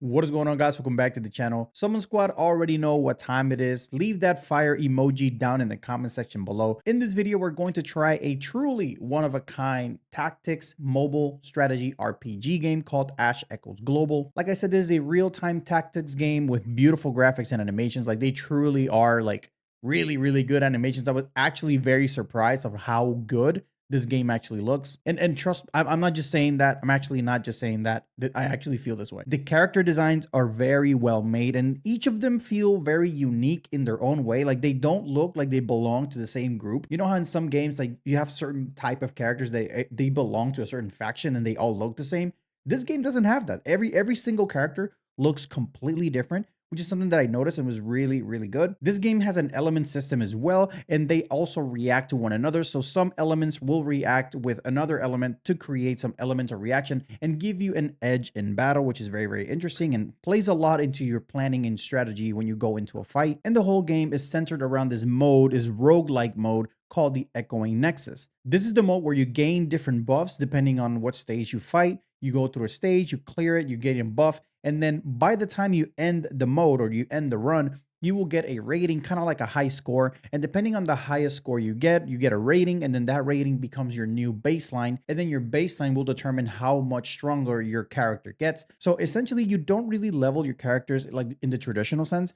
What is going on, guys? Welcome back to the channel. Summon Squad already know what time it is. Leave that fire emoji down in the comment section below. In this video, we're going to try a truly one-of-a-kind tactics mobile strategy RPG game called Ash Echoes Global. Like I said, this is a real-time tactics game with beautiful graphics and animations. Like, they truly are like really good animations. I was actually very surprised of how good this game actually looks. And trust, I'm not just saying that. I'm actually not just saying that. I actually feel this way. The character designs are very well made, and each of them feel very unique in their own way. Like, they don't look like they belong to the same group. You know how in some games, like, you have certain type of characters, they belong to a certain faction and they all look the same. This game doesn't have that. Every single character looks completely different, which is something that I noticed and was really good. This game has an element system as well, and they also react to one another. So some elements will react with another element to create some element of reaction and give you an edge in battle, which is very interesting and plays a lot into your planning and strategy when you go into a fight. And the whole game is centered around this roguelike mode called the Echoing Nexus. This is the mode where you gain different buffs depending on what stage you fight. You go through a stage, you clear it, you get a buff, and then by the time you end the mode or you end the run, you will get a rating, kind of like a high score. And depending on the highest score you get a rating, and then that rating becomes your new baseline. And then your baseline will determine how much stronger your character gets. So essentially, you don't really level your characters like in the traditional sense.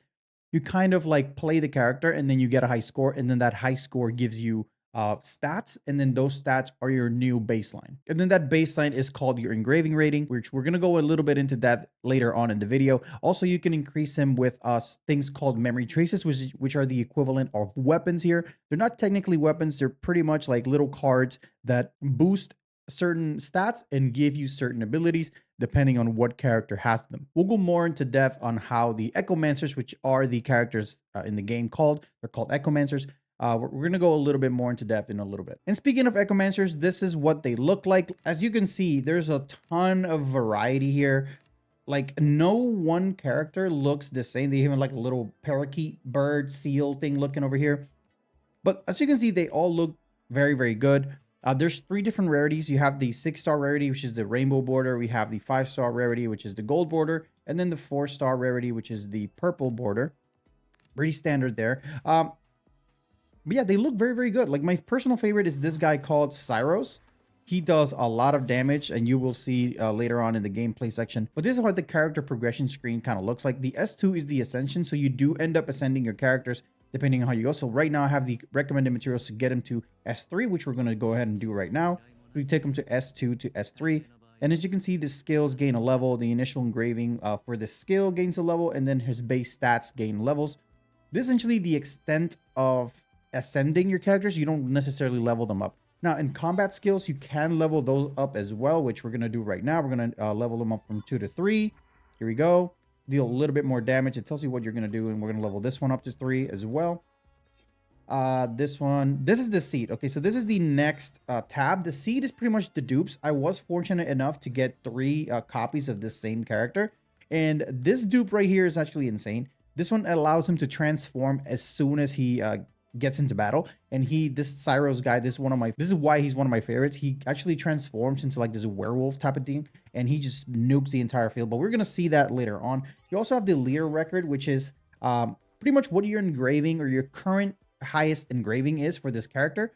You kind of like play the character and then you get a high score, and then that high score gives you stats, and then those stats are your new baseline. And then that baseline is called your engraving rating, which we're going to go a little bit into that later on in the video. Also, you can increase them with things called memory traces, which are the equivalent of weapons here. They're not technically weapons. They're pretty much like little cards that boost certain stats and give you certain abilities depending on what character has them. We'll go more into depth on how the Echomancers, which are the characters in the game they're called Echomancers. We're going to go a little bit more into depth in a little bit. And speaking of Echomancers, this is what they look like. As you can see, there's a ton of variety here. Like, no one character looks the same. They even like a little parakeet bird seal thing looking over here. But as you can see, they all look very good. There's 3 different rarities. You have the 6-star rarity, which is the rainbow border. We have the 5-star rarity, which is the gold border. And then the 4-star rarity, which is the purple border. Pretty standard there. But yeah, they look very good. Like, my personal favorite is this guy called Cyros. He does a lot of damage, and you will see later on in the gameplay section. But this is what the character progression screen kind of looks like. The S2 is the ascension, so you do end up ascending your characters depending on how you go. So right now I have the recommended materials to get him to S3, which we're going to go ahead and do right now. We take him to S2 to S3. And as you can see, the skills gain a level. The initial engraving for the skill gains a level, and then his base stats gain levels. This is essentially the extent of ascending your characters. You don't necessarily level them up. Now, in combat skills, you can level those up as well, which we're going to do right now. We're going to level them up from 2 to 3. Here we go. Deal a little bit more damage. It tells you what you're going to do, and we're going to level this one up to 3 as well. This is the seed. Okay, so this is the next tab. The seed is pretty much the dupes. I was fortunate enough to get 3 copies of this same character, and this dupe right here is actually insane. This one allows him to transform as soon as he gets into battle. And this Cyros guy, this is why he's one of my favorites. He actually transforms into like this werewolf type of thing, and he just nukes the entire field. But we're gonna see that later on. You also have the leader record, which is pretty much what your engraving or your current highest engraving is for this character.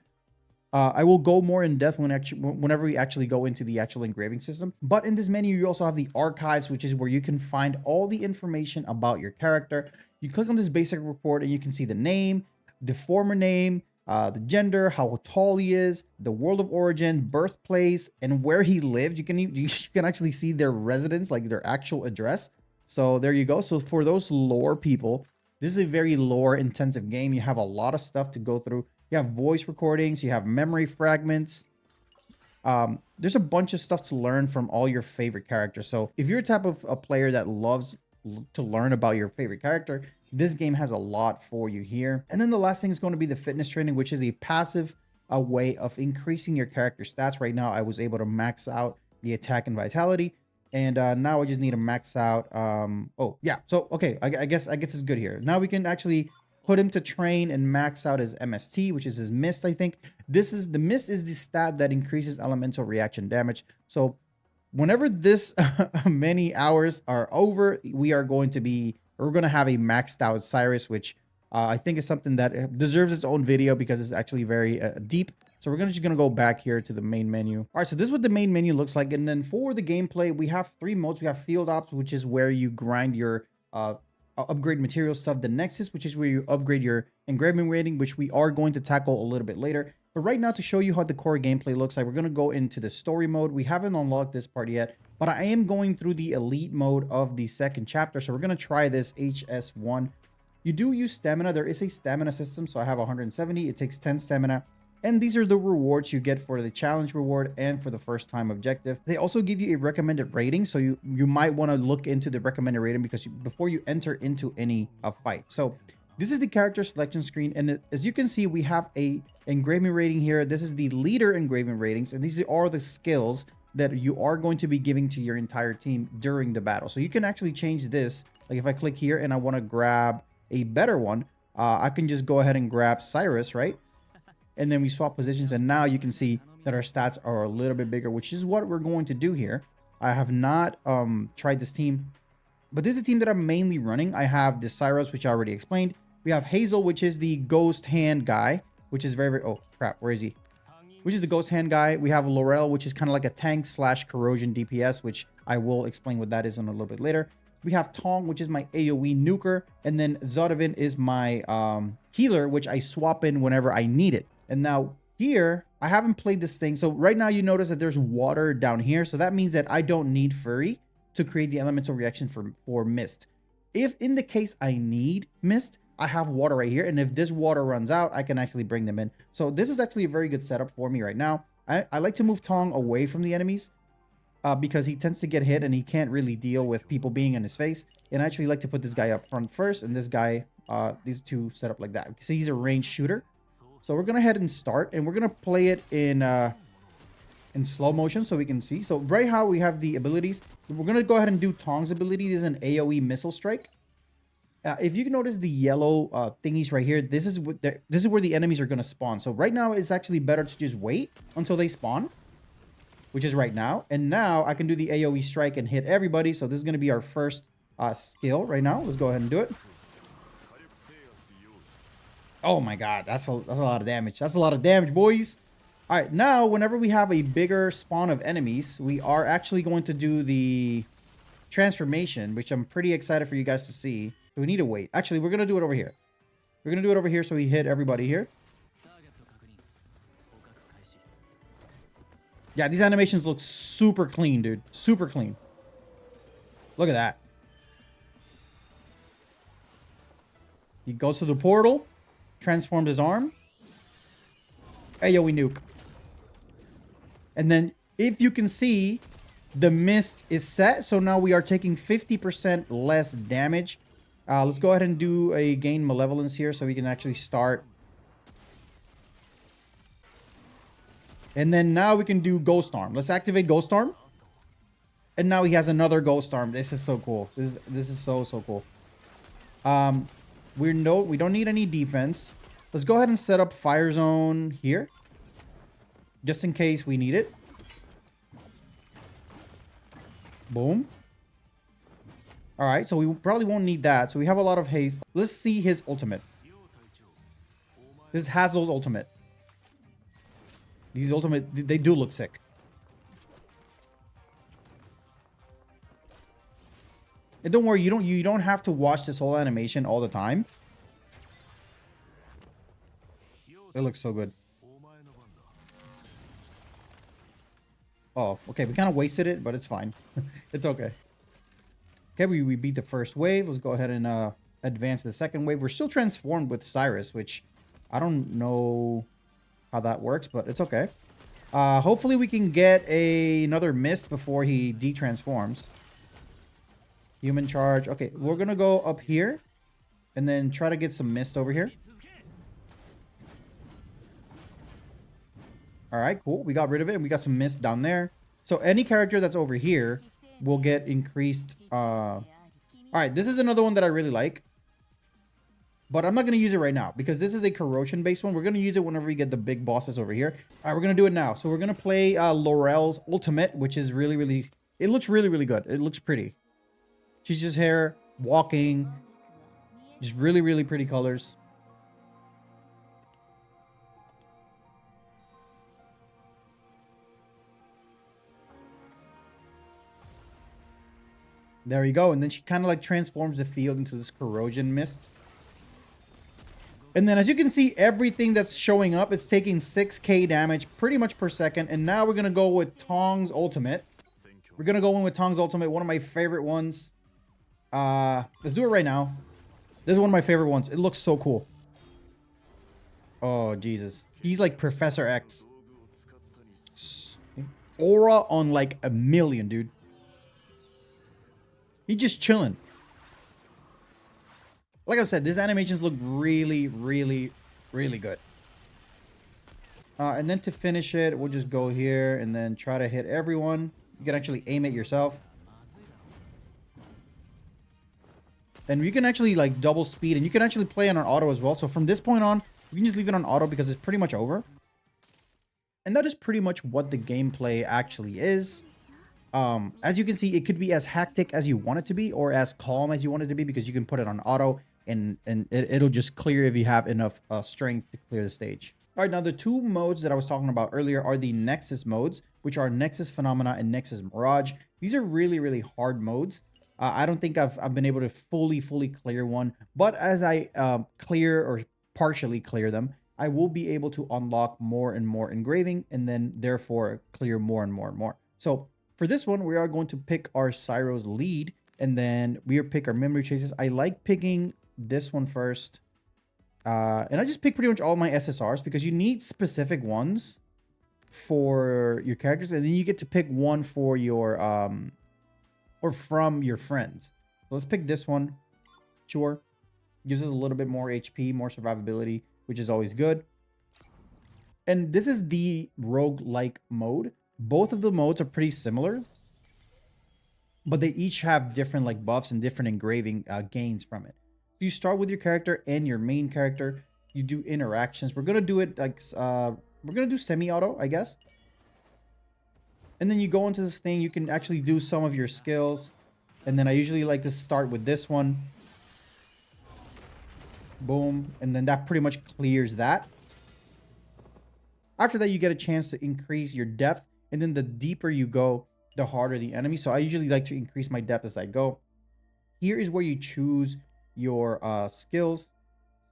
I will go more in depth whenever we actually go into the actual engraving system. But in this menu, you also have the archives, which is where you can find all the information about your character. You click on this basic report and you can see the name, the former name, the gender, how tall he is, the world of origin, birthplace, and where he lived. You can actually see their residence, like their actual address. So there you go. So for those lore people, this is a very lore intensive game. You have a lot of stuff to go through. You have voice recordings, you have memory fragments. There's a bunch of stuff to learn from all your favorite characters. So if you're a type of a player that loves to learn about your favorite character, this game has a lot for you here. And then the last thing is going to be the fitness training, which is a passive way of increasing your character stats. Right now, I was able to max out the attack and vitality. And now I just need to max out. Oh, yeah. So, okay, I guess it's good here. Now we can actually put him to train and max out his MST, which is his mist, I think. The mist is the stat that increases elemental reaction damage. So whenever this many hours are over, we're going to have a maxed out Cyrus, which I think is something that deserves its own video because it's actually very deep. So we're just gonna go back here to the main menu. All right, so this is what the main menu looks like. And then for the gameplay, we have 3 modes. We have Field Ops, which is where you grind your upgrade material stuff. The Nexus, which is where you upgrade your engraving rating, which we are going to tackle a little bit later. But right now, to show you how the core gameplay looks like, we're going to go into the story mode. We haven't unlocked this part yet, but I am going through the elite mode of the second chapter. So we're going to try this HS1. You do use stamina. There is a stamina system. So I have 170. It takes 10 stamina. And these are the rewards you get for the challenge reward and for the first time objective. They also give you a recommended rating. So you might want to look into the recommended rating because before you enter into any fight. So this is the character selection screen. And as you can see, we have a engraving rating here. This is the leader engraving ratings. And these are the skills that you are going to be giving to your entire team during the battle. So you can actually change this. Like if I click here and I want to grab a better one, I can just go ahead and grab Cyrus, right? And then we swap positions, and now you can see that our stats are a little bit bigger, which is what we're going to do here. I have not tried this team, but this is a team that I'm mainly running. I have the Cyrus, which I already explained. We have Hazel, which is the ghost hand guy, which is very, oh crap, where is he? Which is the ghost hand guy. We have Laurel, which is kind of like a tank / corrosion DPS, which I will explain what that is in a little bit later. We have Tong, which is my AoE nuker, and then Zodovin is my healer, which I swap in whenever I need it. And now here, I haven't played this thing. So right now you notice that there's water down here. So that means that I don't need Fury to create the elemental reaction for Mist. If in the case I need Mist, I have water right here. And if this water runs out, I can actually bring them in. So this is actually a very good setup for me right now. I like to move Tong away from the enemies because he tends to get hit and he can't really deal with people being in his face. And I actually like to put this guy up front first and this guy, these two set up like that. So he's a ranged shooter. So we're going to head and start, and we're going to play it in slow motion so we can see. So right how we have the abilities, we're going to go ahead and do Tong's ability. This is an AoE missile strike. If you can notice the yellow thingies right here, this is where the enemies are going to spawn. So right now it's actually better to just wait until they spawn, which is right now. And now I can do the AoE strike and hit everybody. So this is going to be our first skill right now. Let's go ahead and do it. Oh my god, that's a lot of damage. That's a lot of damage, boys. All right, now whenever we have a bigger spawn of enemies, we are actually going to do the transformation, which I'm pretty excited for you guys to see. So we need to wait. Actually, we're going to do it over here. We're going to do it over here so we hit everybody here. Yeah, these animations look super clean, dude. Super clean. Look at that. He goes to the portal. Transformed his arm. AoE nuke. And then if you can see, the mist is set. So now we are taking 50% less damage. Let's go ahead and do a gain malevolence here so we can actually start. And then now we can do ghost arm. Let's activate ghost arm. And now he has another ghost arm. This is so cool. This is so cool. We don't need any defense. Let's go ahead and set up fire zone here, just in case we need it. Boom. All right, so we probably won't need that. So we have a lot of haste. Let's see his ultimate. This is Hazel's ultimate. These ultimate, they do look sick. And don't worry, you don't have to watch this whole animation all the time. It looks so good. Oh, okay. We kind of wasted it, but it's fine. It's okay. Okay, we beat the first wave. Let's go ahead and advance to the second wave. We're still transformed with Cyrus, which I don't know how that works, but it's okay. Hopefully we can get another mist before he de-transforms. Human charge. Okay, we're going to go up here and then try to get some mist over here. All right, cool. We got rid of it and we got some mist down there. So any character that's over here will get increased. All right, this is another one that I really like. But I'm not going to use it right now because this is a corrosion-based one. We're going to use it whenever we get the big bosses over here. All right, we're going to do it now. So we're going to play Laurel's ultimate, which is really It looks really, really good. It looks pretty. She's just here, walking. Just really, really pretty colors. There you go. And then she kind of like transforms the field into this corrosion mist. And then as you can see, everything that's showing up, it's taking 6k damage pretty much per second. And now we're going to go with Tong's ultimate. We're going to go in with Tong's ultimate, one of my favorite ones. Let's do it right now. This is one of my favorite ones. It looks so cool. Oh, Jesus. He's like Professor X. Aura on like a million, dude. He's just chilling. Like I said, these animations look really, really, really good. And then to finish it, we'll just go here and then try to hit everyone. You can actually aim it yourself. And you can actually like double speed, and you can actually play it on auto as well. So from this point on, you can just leave it on auto because it's pretty much over. And that is pretty much what the gameplay actually is. As you can see, it could be as hectic as you want it to be, or as calm as you want it to be, because you can put it on auto and it'll just clear if you have enough strength to clear the stage. All right, now the two modes that I was talking about earlier are the Nexus modes, which are Nexus Phenomena and Nexus Mirage. These are really, really hard modes. I don't think I've been able to fully clear one, but as I clear or partially clear them, I will be able to unlock more and more engraving, and then therefore clear more and more and more. So for this one, we are going to pick our Cyro's lead, and then we pick our memory traces. I like picking this one first. And I just pick pretty much all my SSRs because you need specific ones for your characters, and then you get to pick one for your or from your friends. So let's pick this one. Sure. Gives us a little bit more HP, more survivability, which is always good. And this is the roguelike mode. Both of the modes are pretty similar, but they each have different like buffs and different engraving gains from it. You start with your character and your main character. You do interactions. We're gonna do it like we're gonna do semi-auto, I guess. And then you go into this thing. You can actually do some of your skills. And then I usually like to start with this one. Boom. And then that pretty much clears that. After that, you get a chance to increase your depth. And then the deeper you go, the harder the enemy. So I usually like to increase my depth as I go. Here is where you choose your skills.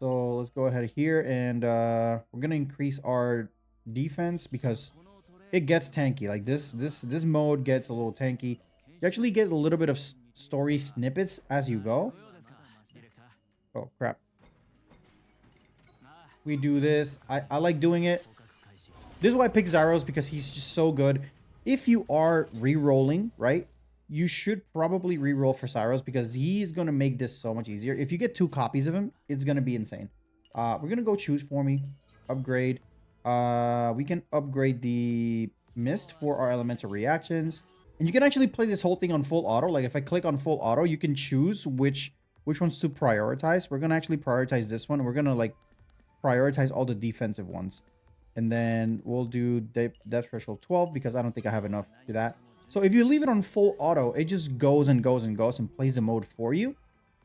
So let's go ahead here, and we're gonna increase our defense because it gets tanky. Like this mode gets a little tanky. You actually get a little bit of story snippets as you go. Oh crap. We do this. I like doing it. This is why I pick Zyros, because he's just so good. If you are re-rolling, right, you should probably re-roll for Cyros, because he's going to make this so much easier. If you get 2 copies of him, it's going to be insane. We're going to go choose for me. Upgrade. We can upgrade the mist for our elemental reactions. And you can actually play this whole thing on full auto. Like if I click on full auto, you can choose which ones to prioritize. We're going to actually prioritize this one. We're going to like prioritize all the defensive ones. And then we'll do depth threshold 12 because I don't think I have enough to that. So if you leave it on full auto, it just goes and goes and goes and plays the mode for you.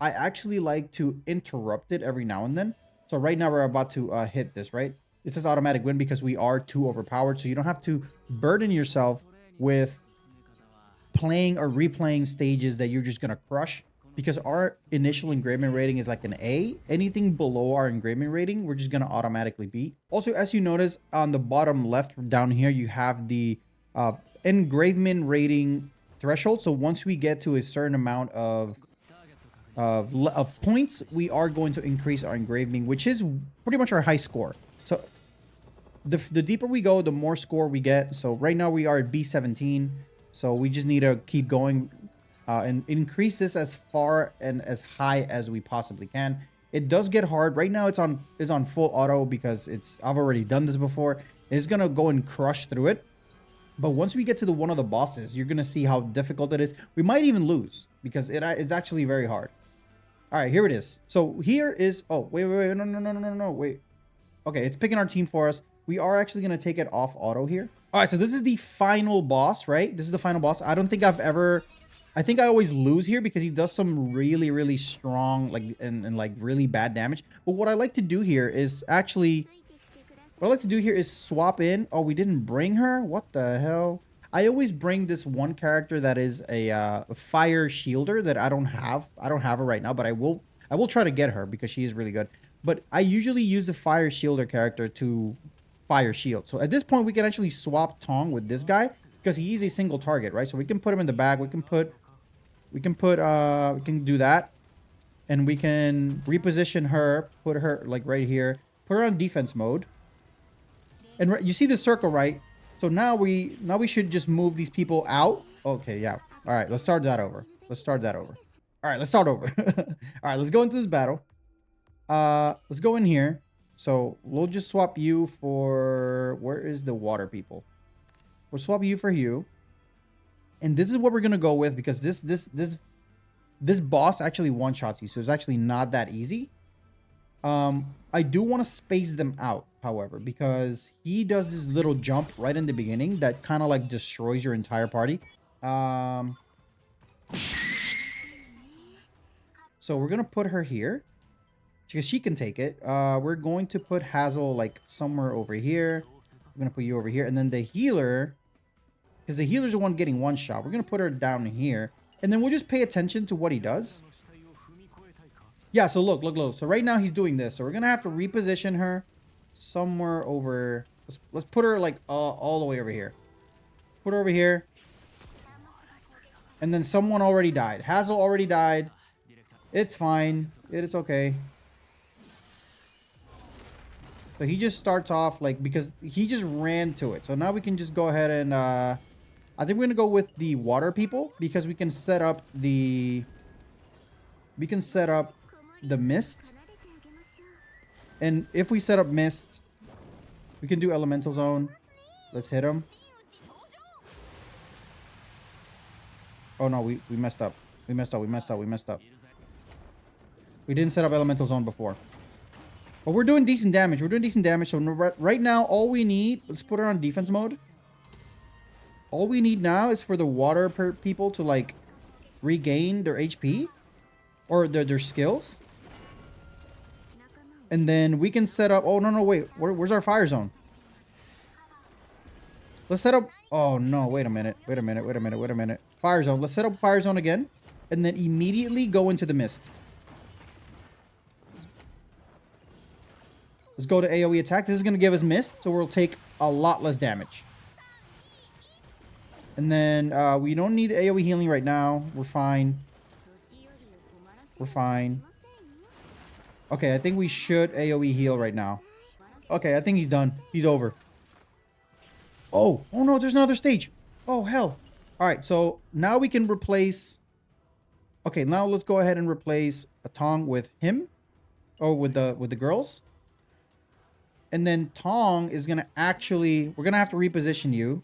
I actually like to interrupt it every now and then. So right now we're about to hit this, right? This is automatic win because we are too overpowered. So you don't have to burden yourself with playing or replaying stages that you're just going to crush. Because our initial engraving rating is like an A. Anything below our engraving rating, we're just going to automatically beat. Also, as you notice on the bottom left down here, you have the engraving rating threshold. So once we get to a certain amount of points, we are going to increase our engraving, which is pretty much our high score. So the deeper we go, the more score we get. So right now we are at B17. So we just need to keep going. And increase this as far and as high as we possibly can. It does get hard. Right now it's on full auto because I've already done this before. It's gonna go and crush through it. But once we get to one of the bosses, you're gonna see how difficult it is. We might even lose because it's actually very hard. All right, here it is. So here is, oh wait, no, wait. Okay, it's picking our team for us. we are actually going to take it off auto here. All right, so this is the final boss, right? This is the final boss. I don't think I've ever... I think I always lose here because he does some really, really strong, like, and like really bad damage. But what I like to do here is actually... What I like to do here is swap in. Oh, we didn't bring her? What the hell? I always bring this one character that is a fire shielder that I don't have. I don't have her right now, but I will try to get her because she is really good. But I usually use the fire shielder character to fire shield. So at this point, we can actually swap Tong with this guy because he is a single target, right? So we can put him in the bag. We can do that. And we can reposition her, put her like right here, put her on defense mode. And you see the circle, right? So now we should just move these people out. Okay, yeah. All right, let's start that over. All right, let's start over. All right, let's go into this battle. Let's go in here. So we'll just swap you for... Where is the water people? We'll swap you for you. And this is what we're gonna go with because this boss actually one-shots you, so it's actually not that easy. I do want to space them out, however, because he does this little jump right in the beginning that kind of like destroys your entire party. So we're gonna put her here because she can take it. We're going to put Hazel like somewhere over here. We're gonna put you over here, and then the healer, because the healer's the one getting one shot. We're gonna put her down here, and then we'll just pay attention to what he does. Yeah, so look. So right now he's doing this. So we're gonna have to reposition her somewhere over. Let's put her like all the way over here. Put her over here. And then someone already died. Hazel already died. It's fine. It's okay. So he just starts off like, because he just ran to it. So now we can just go ahead and I think we're gonna go with the water people because we can set up the mist. And if we set up mist, we can do elemental zone. Let's hit him. Oh no, we messed up. We messed up. We didn't set up elemental zone before. But we're doing decent damage. So right now, all we need... Let's put her on defense mode. All we need now is for the water people to like regain their HP. Or their skills. And then we can set up... Oh, no, wait. Where's our fire zone? Let's set up... Oh, no. Wait a minute. Fire zone. Let's set up fire zone again. And then immediately go into the mist. Let's go to AoE attack. This is going to give us mist. So we'll take a lot less damage. And then we don't need AoE healing right now. We're fine. Okay, I think we should AoE heal right now. Okay, I think he's done. He's over. Oh no, there's another stage. Oh, hell. All right, so now we can replace... Okay, now let's go ahead and replace a Tong with him. Or with the girls. And then Tong is going to actually... We're going to have to reposition you.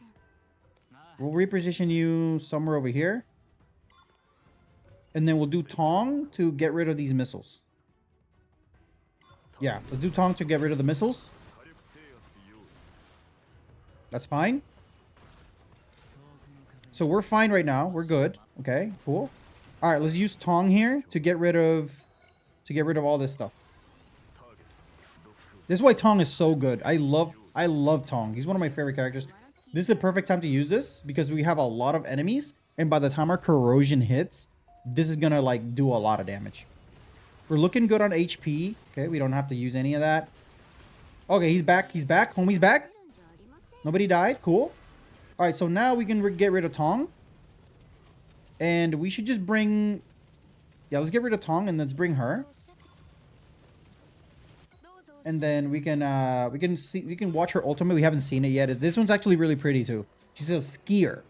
We'll reposition you somewhere over here. And then we'll do Tong to get rid of these missiles. Yeah, let's do Tong to get rid of the missiles. That's fine. So we're fine right now. We're good. Okay, cool. All right, let's use Tong here to get rid of all this stuff. This is why Tong is so good. I love Tong. He's one of my favorite characters. This is a perfect time to use this because we have a lot of enemies, and by the time our corrosion hits, this is gonna like do a lot of damage. We're looking good on HP. Okay, we don't have to use any of that. Okay, he's back. Homie's back. Nobody died. Cool. All right, so now we can get rid of Tong. And we should just bring... Yeah, let's get rid of Tong and let's bring her. And then we can watch her ultimate. We haven't seen it yet. This one's actually really pretty too. She's a skier.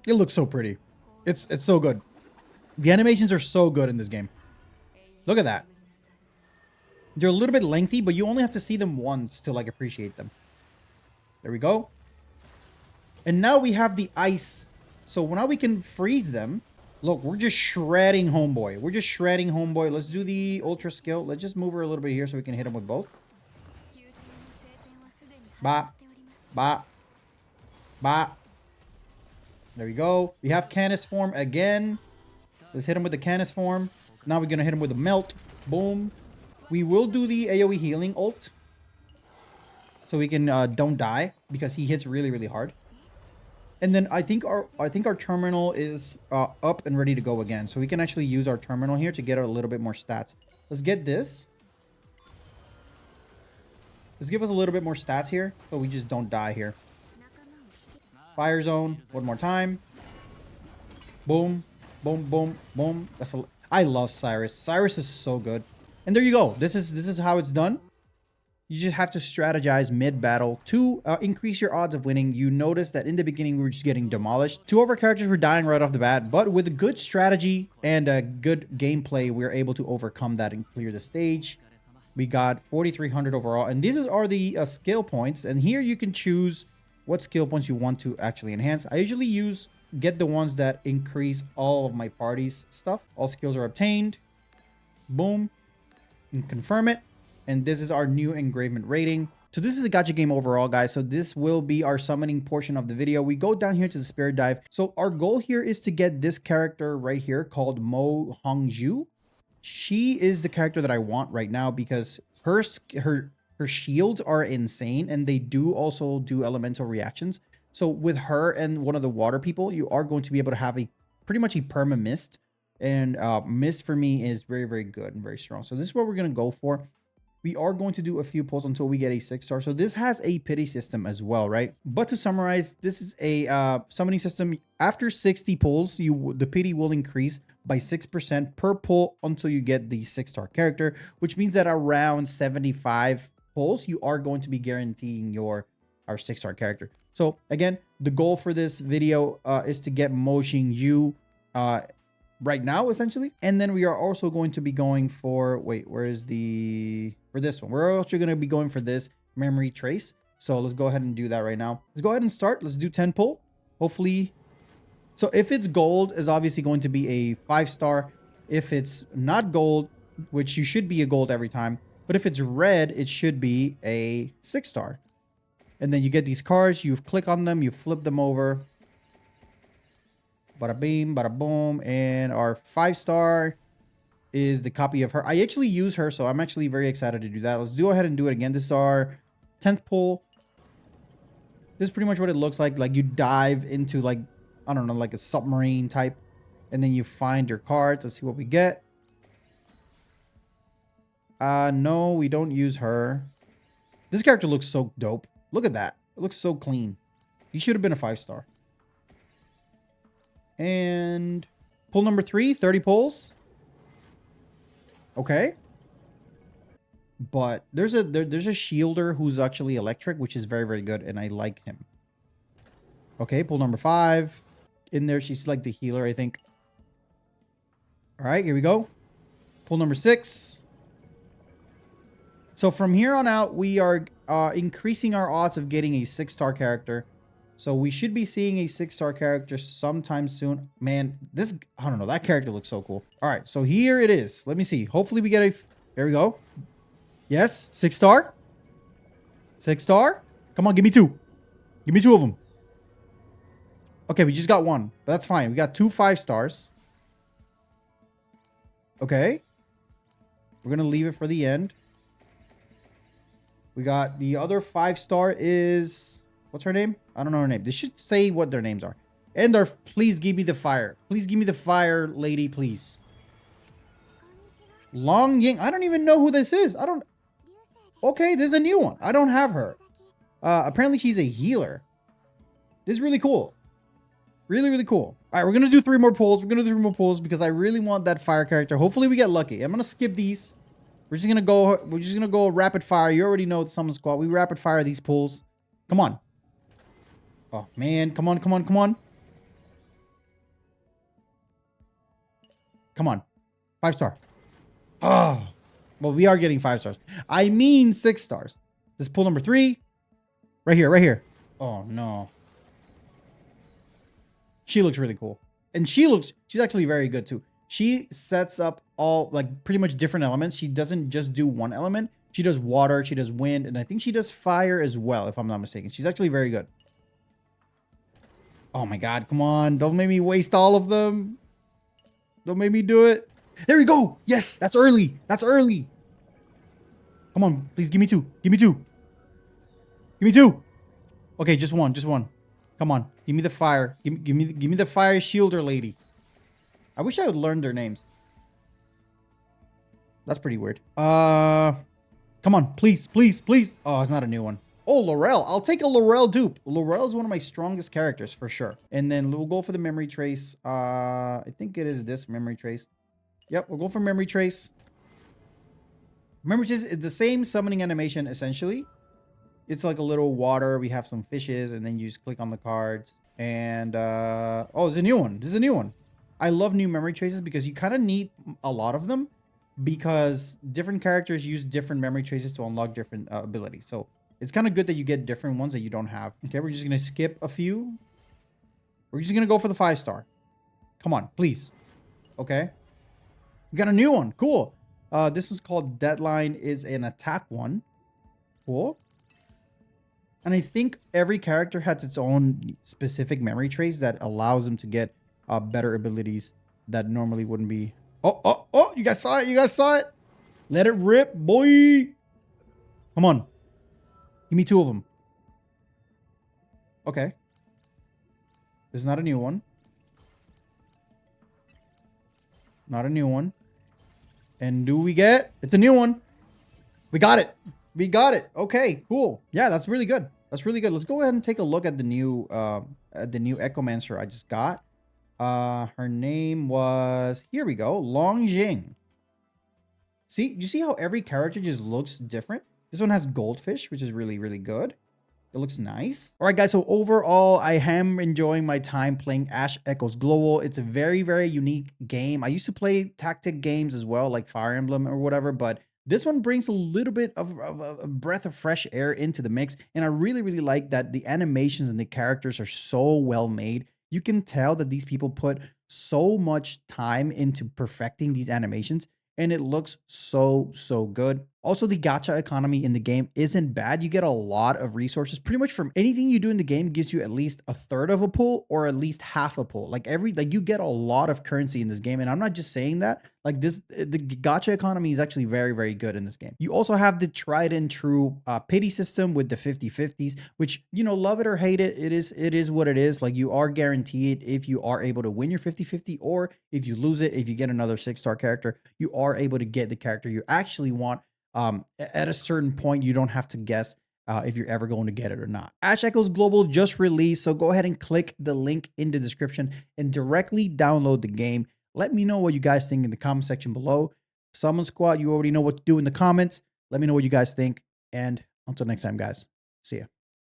It looks so pretty. It's so good. The animations are so good in this game. Look at that. They're a little bit lengthy, but you only have to see them once to like appreciate them. There we go. And now we have the ice. So now we can freeze them. Look, we're just shredding homeboy. We're just shredding homeboy. Let's do the ultra skill. Let's just move her a little bit here so we can hit him with both. Bop. Bop. Bop. There we go. We have Canis form again. Let's hit him with the Canis form. Now we're going to hit him with a melt. Boom. We will do the AoE healing ult. So we can don't die because he hits really, really hard. And then I think our terminal is up and ready to go again. So we can actually use our terminal here to get a little bit more stats. Let's get this. Let's give us a little bit more stats here, so we just don't die here. Fire zone one more time. Boom, boom, boom, boom. I love Cyrus. Cyrus is so good. And there you go. This is how it's done. You just have to strategize mid-battle to increase your odds of winning. You notice that in the beginning, we were just getting demolished. Two of our characters were dying right off the bat, but with a good strategy and a good gameplay, we were able to overcome that and clear the stage. We got 4,300 overall, and these are the skill points. And here you can choose what skill points you want to actually enhance. I usually get the ones that increase all of my party's stuff. All skills are obtained. Boom. And confirm it. And this is our new engravement rating. So this is a gacha game overall, guys. So this will be our summoning portion of the video. We go down here to the spirit dive. So our goal here is to get this character right here called Mo Hongju. She is the character that I want right now because her shields are insane, and they do also do elemental reactions. So with her and one of the water people, you are going to be able to have pretty much a perma mist. And mist for me is very, very good and very strong. So this is what we're going to go for. We are going to do a few pulls until we get a 6-star. So this has a pity system as well, right? But to summarize, this is a summoning system. After 60 pulls, the pity will increase by 6% per pull until you get the 6-star character, which means that around 75 pulls, you are going to be guaranteeing our 6-star character. So again, the goal for this video is to get Mo Xingyu right now, essentially. And then we are also going to be going for, for this one. We're also going to be going for this memory trace. So let's go ahead and do that right now. Let's go ahead and start. Let's do 10 pull. Hopefully. So if it's gold, is obviously going to be a 5-star. If it's not gold, which you should be a gold every time. But if it's red, it should be a 6-star. And then you get these cards. You click on them. You flip them over. Bada beam, bada boom. And our 5-star is the copy of her. I actually use her, so I'm actually very excited to do that. Let's go ahead and do it again. This is our 10th pull. This is pretty much what it looks like. Like you dive into like, I don't know, like a submarine type. And then you find your cards. Let's see what we get. No, we don't use her. This character looks so dope. Look at that. It looks so clean. He should have been a 5-star. And pull number 3, 30 pulls. Okay. But there's a shielder who's actually electric, which is very, very good, and I like him. Okay, pull number 5. In there, she's like the healer, I think. All right, here we go. Pull number 6. So from here on out, we are increasing our odds of getting a 6-star character. So we should be seeing a 6-star character sometime soon. Man, I don't know. That character looks so cool. All right, so here it is. Let me see. Hopefully we get there we go. Yes, 6-star. 6-star. Come on, give me 2. Give me 2 of them. Okay, we just got 1. But that's fine. We got 2 5-stars. Okay. We're going to leave it for the end. We got the other 5-star is... What's her name? I don't know her name. They should say what their names are. And please give me the fire. Please give me the fire lady, please. Long Ying. I don't even know who this is. Okay, this is a new one. I don't have her. Apparently she's a healer. This is really cool. Really, really cool. All right, we're going to do 3 more pulls. We're going to do 3 more pulls because I really want that fire character. Hopefully we get lucky. I'm going to skip these. We're just going to go rapid fire. You already know the Summon Squad. We rapid fire these pulls. Come on. Oh, man. Come on, come on, come on. Come on. 5-star. Oh. Well, we are getting 5-stars. I mean 6-stars. This pull number 3. Right here, right here. Oh, no. She looks really cool. And she's actually very good too. She sets up all like pretty much different elements. She doesn't just do one element. She does water, she does wind, and I think she does fire as well, if I'm not mistaken. She's actually very good. Oh my god, come on. Don't make me waste all of them. Don't make me do it. There we go. Yes, that's early. That's early. Come on, please give me two. Give me two. Give me two. Okay, just one, just one. Come on, give me the fire. Give me the fire shielder lady. I wish I would learn their names. That's pretty weird. Come on, please, please, please. Oh, it's not a new one. Oh, Laurel. I'll take a Laurel dupe. Laurel is one of my strongest characters for sure. And then we'll go for the memory trace. I think it is this memory trace. Yep, we'll go for memory trace. Memory trace is the same summoning animation essentially. It's like a little water. We have some fishes, and then you just click on the cards. And oh, there's a new one. There's a new one. I love new memory traces because you kind of need a lot of them because different characters use different memory traces to unlock different abilities. So it's kind of good that you get different ones that you don't have. Okay, we're just gonna skip a few. We're just gonna go for the 5-star. Come on, please. Okay. We got a new one. Cool. This was called Deadline, is an attack one. Cool. And I think every character has its own specific memory trace that allows them to get better abilities that normally wouldn't be. Oh, oh, oh, you guys saw it. You guys saw it. Let it rip, boy. Come on. Give me two of them. Okay. There's not a new one. Not a new one. And do we get? It's a new one. We got it. We got it. Okay, cool. Yeah, that's really good. That's really good. Let's go ahead and take a look at the new Echomancer I just got. Her name was, here we go, Long Jing. See, you see how every character just looks different? This one has goldfish, which is really, really good. It looks nice. All right, guys. So overall, I am enjoying my time playing Ash Echoes Global. It's a very, very unique game. I used to play tactic games as well, like Fire Emblem or whatever, but this one brings a little bit of a breath of fresh air into the mix. And I really, really like that the animations and the characters are so well made. You can tell that these people put so much time into perfecting these animations, and it looks so, so good. Also, the gacha economy in the game isn't bad. You get a lot of resources. Pretty much from anything you do in the game gives you at least a third of a pull or at least half a pull. Like you get a lot of currency in this game. And I'm not just saying that. Like the gacha economy is actually very, very good in this game. You also have the tried and true pity system with the 50-50s, which, you know, love it or hate it, it is what it is. Like you are guaranteed if you are able to win your 50-50, or if you lose it, if you get another 6-star character, you are able to get the character you actually want. At a certain point, you don't have to guess if you're ever going to get it or not. Ash Echoes Global just released, so go ahead and click the link in the description and directly download the game. Let me know what you guys think in the comment section below. Summon Squad, you already know what to do in the comments. Let me know what you guys think, and until next time, guys. See ya.